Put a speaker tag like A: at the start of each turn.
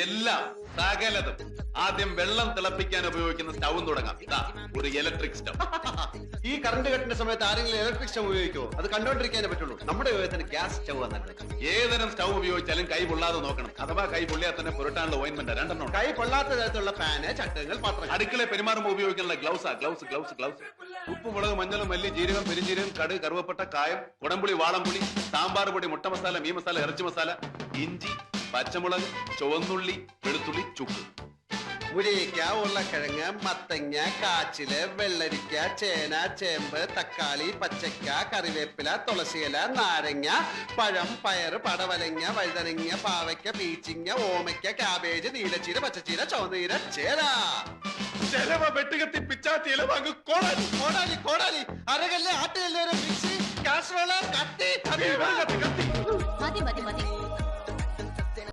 A: എല്ലാം സകലതും. ആദ്യം വെള്ളം തിളപ്പിക്കാൻ ഉപയോഗിക്കുന്ന സ്റ്റൗവും തുടങ്ങാം. ഇതാ ഒരു ഇലക്ട്രിക് സ്റ്റൗ.
B: ഈ കറണ്ട് കട്ടിന്റെ സമയത്ത് ആരെങ്കിലും ഇലക്ട്രിക് സ്റ്റൗ ഉപയോഗിക്കുമോ? അത് കണ്ടോണ്ടിരിക്കാനേ പറ്റുള്ളൂ. നമ്മുടെ ഉപയോഗത്തിന് ഗ്യാസ് സ്റ്റൗ വന്നിട്ട്
A: ഏതരം സ്റ്റൗ ഉപയോഗിച്ചാലും കൈ പൊള്ളാതെ നോക്കണം. അഥവാ കൈ പൊള്ളിയാൽ തന്നെ പുരട്ടാനുള്ള ഓയിൻമെന്റ് രണ്ടെണ്ണം.
B: കൈ പൊള്ളാത്ത തരത്തിലുള്ള പാന്, ചട്ടങ്ങൾ, പാത്രങ്ങൾ.
A: അടുക്കളയിൽ പെരുമാറുമ്പോൾ ഉപയോഗിക്കാനുള്ള ഗ്ലൗസ്. ഉപ്പ്, മുളക്, മഞ്ഞളും, മല്ലി, ജീരകം, പെരുംജീരകം, കടുക്, കറുവപ്പട്ട, കായം, കുടംപുളി, വാളംപുളി, സാമ്പാർ പൊടി, മുട്ട മസാല, മീൻ മസാല, ഇറച്ചി മസാല, ഇഞ്ചി, പച്ചമുളക്, ചുവന്നുള്ളി, വെളുത്തുള്ളി, ചുക്ക്.
B: മുരിക്ക, ഉരുളക്കിഴങ്ങ്, മത്തങ്ങ, കാച്ചില്, വെള്ളരിക്ക, ചേന, ചേമ്പ്, തക്കാളി, പച്ചക്ക, കറിവേപ്പില, തുളസിയില, നാരങ്ങ, പഴം, പയർ, പടവലങ്ങ, വഴുതനങ്ങ, പാവയ്ക്ക, പീച്ചിങ്ങ, ഓമയ്ക്ക, ക്യാബേജ്, നീലച്ചീര, പച്ചച്ചീര, ചുവന്നീര, ചേര.
A: ചെലവ വെട്ടുകത്തി, പിച്ചാത്തി, ഇലവാങ്ങ്,
B: കോടാലി, അരകല്ല്, ആട്ടുകല്ല്, മിക്സി, കാസറോള്, കത്തി.
A: കത്തി.
C: മതി